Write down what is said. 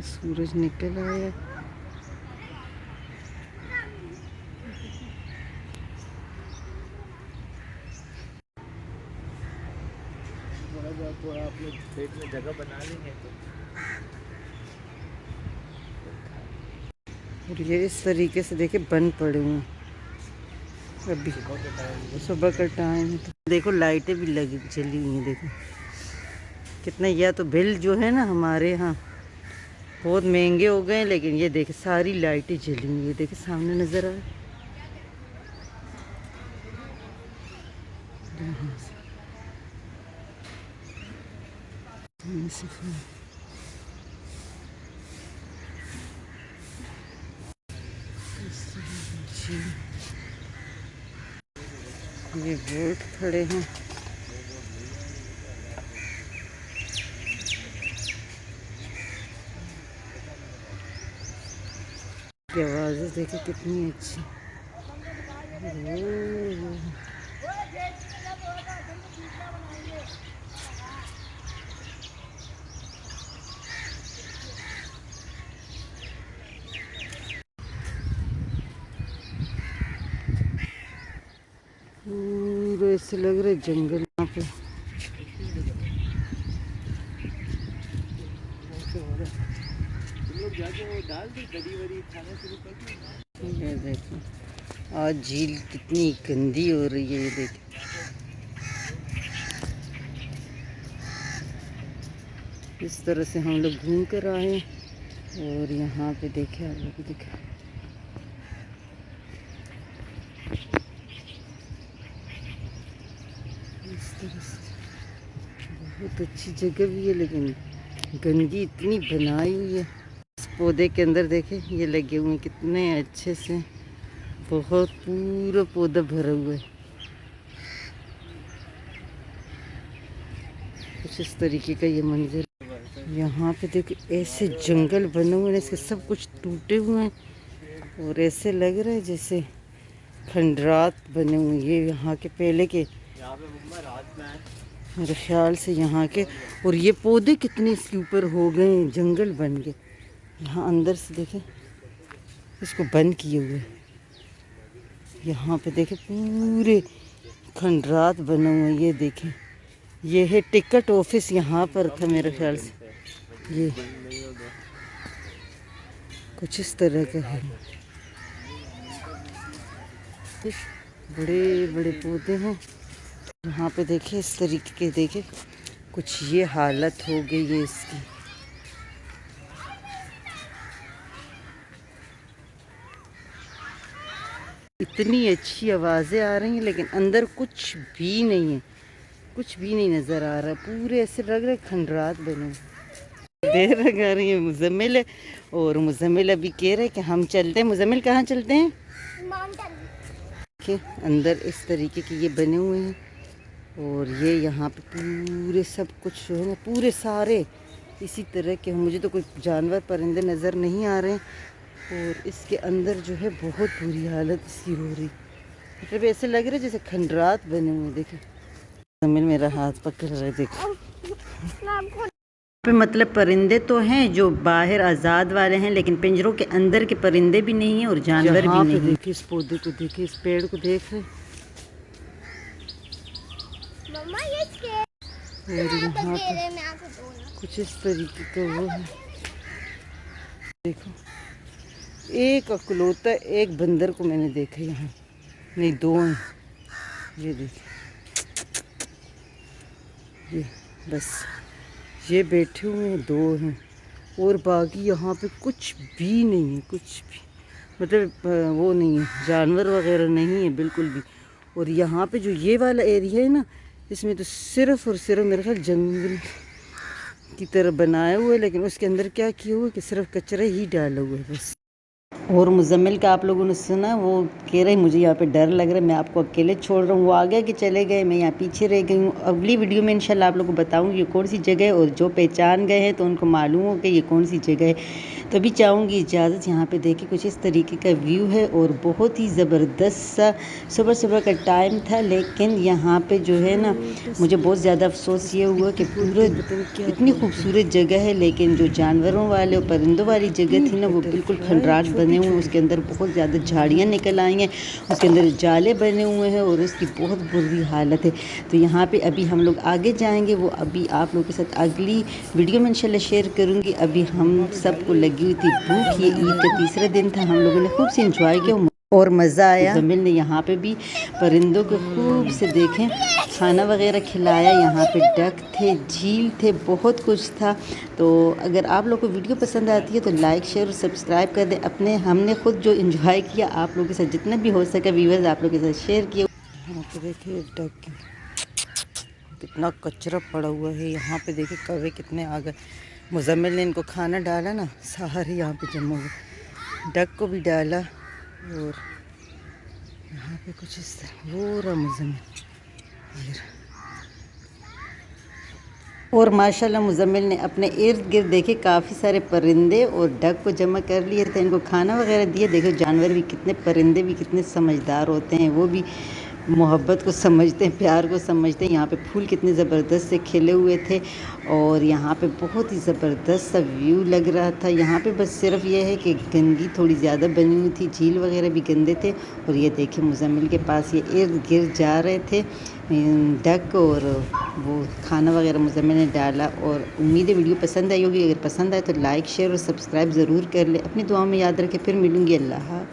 सूरज निकल आया। थोड़ा अपने पेट में जगह बना लेंगे तो। और ये इस तरीके से देखे बंद पड़े हुए हैं। अभी सुबह का टाइम है तो देखो लाइटें भी लगी जली हुई हैं। देखो कितना, या तो बिल जो है ना हमारे यहाँ बहुत महंगे हो गए हैं, लेकिन ये देखे सारी लाइटें जली हुई है। देखे सामने नज़र आ रहा है। ये बोट खड़े हैं। की आवाज़ें देखे कितनी अच्छी। पूरा ऐसे लग रहा है जंगल यहाँ पे। ये देखो आज झील कितनी गंदी हो रही है। ये देखो इस तरह से हम लोग घूम कर आए और यहाँ पे देखे आप लोग देखे इस तरह से। बहुत अच्छी जगह भी है, लेकिन गंदगी इतनी बनाई हुई है। इस पौधे के अंदर देखे ये लगे हुए हैं कितने अच्छे से। बहुत पूरा पौधा भरा हुआ है। कुछ इस तरीके का ये मंजर। यहाँ पे देखो ऐसे जंगल बने हुए हैं, इसके सब कुछ टूटे हुए हैं और ऐसे लग रहा है जैसे खंडरात बने हुए। ये यहाँ के पहले के मेरे ख्याल से यहाँ के। और ये पौधे कितने इसके ऊपर हो गए हैं, जंगल बन गए। यहाँ अंदर से देखे इसको बंद किए हुए। यहाँ पे देखे पूरे खंडरात बने हुए। ये देखें ये है टिकट ऑफिस, यहाँ पर था मेरे ख्याल से। ये कुछ इस तरह का है। बड़े बड़े पौधे हैं यहाँ पे। देखे इस तरीके के देखे कुछ ये हालत हो गई है इसकी। इतनी अच्छी आवाज़ें आ रही हैं, लेकिन अंदर कुछ भी नहीं है, कुछ भी नहीं नज़र आ रहा। पूरे ऐसे लग रहे खंडरात बने। देर लगा रही है मुजम्मिल है, और मुजम्मिल अभी कह रहे कि हम चलते हैं। मुजम्मिल कहाँ चलते हैं? देखिए अंदर इस तरीके के ये बने हुए हैं। और ये यहाँ पे पूरे सब कुछ जो है ना, पूरे सारे इसी तरह के। मुझे तो कोई जानवर परिंदे नज़र नहीं आ रहे हैं। और इसके अंदर जो है बहुत बुरी हालत इसकी हो रही। मतलब ऐसे लग रहा है जैसे खंडरात बने हुए। देखे मुजम्मिल मेरा हाथ पकड़ रहे। देखो पे मतलब परिंदे तो हैं जो बाहर आज़ाद वाले हैं, लेकिन पिंजरों के अंदर के परिंदे भी नहीं हैं और जानवर भी नहीं। देखिए इस पौधे को, देखिए इस पेड़ को देख रहे। और यहाँ पे कुछ इस तरीके का वो है। देखो एक अकलौता एक बंदर को मैंने देखा यहाँ, नहीं दो हैं। ये देखिए ये बस ये बैठे हुए हैं, दो हैं। और बाकी यहाँ पे कुछ भी नहीं है, कुछ भी मतलब वो नहीं है, जानवर वगैरह नहीं है बिल्कुल भी। और यहाँ पे जो ये वाला एरिया है ना, इसमें तो सिर्फ़ और सिर्फ मेरे ख्याल जंगल की तरह बनाया हुआ है, लेकिन उसके अंदर क्या किया हुआ है कि सिर्फ कचरा ही डाला हुआ है बस। और मुजम्मिल का आप लोगों ने सुना, वो कह रहे मुझे यहाँ पे डर लग रहा है, मैं आपको अकेले छोड़ रहा हूँ। वो आगे कि चले गए, मैं यहाँ पीछे रह गई हूँ। अगली वीडियो में इंशाल्लाह आप लोगों को बताऊँगी ये कौन सी जगह है, और जो पहचान गए हैं तो उनको मालूम हो कि ये कौन सी जगह है। तो अभी चाहूँगी इजाज़त। यहाँ पे देखिए कुछ इस तरीके का व्यू है और बहुत ही ज़बरदस्त सा सुबह सुबह का टाइम था, लेकिन यहाँ पे जो है ना मुझे बहुत ज़्यादा अफसोस ये हुआ कि पूरे इतनी खूबसूरत जगह है, लेकिन जो जानवरों वाले और परिंदों वाली जगह थी ना वो बिल्कुल खंडराट बने हुए हैं। उसके अंदर बहुत ज़्यादा झाड़ियाँ निकल आई हैं, उसके अंदर जाले बने हुए हैं और उसकी बहुत बुरी हालत है। तो यहाँ पे अभी हम लोग आगे जाएंगे, वो अभी आप लोगों के साथ अगली वीडियो में इंशाल्लाह शेयर करूँगी। अभी हम सबको लगी हुई थी भूख, ये ईद का तीसरा दिन था, हम लोगों ने खूब से इंजॉय किया और मज़ा आया। जमील ने यहाँ पे भी परिंदों को खूब से देखें खाना वगैरह खिलाया। यहाँ पे डक थे, झील थे, बहुत कुछ था। तो अगर आप लोग को वीडियो पसंद आती है तो लाइक शेयर और सब्सक्राइब कर दें। अपने हमने खुद जो इंजॉय किया आप लोगों के साथ जितना भी हो सका व्यूअर्स आप लोगों के साथ शेयर किया। यहाँ पे देखिए डक कितना कचरा पड़ा हुआ है। यहाँ पे देखिए कौवे कितने आ गए। मुजम्मिल ने इनको खाना डाला ना, सारे यहाँ पे जमा हुए। डक को भी डाला और यहाँ पे कुछ इस तरह वो रहा मुजम्मिल। और माशाल्लाह मुजम्मिल ने अपने इर्द गिर्द देखे काफ़ी सारे परिंदे और डक को जमा कर लिए थे, इनको खाना वगैरह दिए। देखो जानवर भी कितने, परिंदे भी कितने समझदार होते हैं, वो भी मोहब्बत को समझते हैं, प्यार को समझते हैं। यहाँ पे फूल कितने ज़बरदस्त से खिले हुए थे और यहाँ पे बहुत ही ज़बरदस्त सा व्यू लग रहा था। यहाँ पे बस सिर्फ ये है कि गंदगी थोड़ी ज़्यादा बनी हुई थी, झील वगैरह भी गंदे थे। और ये देखिए मुजम्मिल के पास ये इर्द गिर्द जा रहे थे डक और वो खाना वगैरह मुजम्मिल ने डाला। और उम्मीद है वीडियो पसंद आई होगी। अगर पसंद आए तो लाइक शेयर और सब्सक्राइब ज़रूर कर ले। अपनी दुआओं में याद रखें। फिर मिलूँगी। अल्लाह।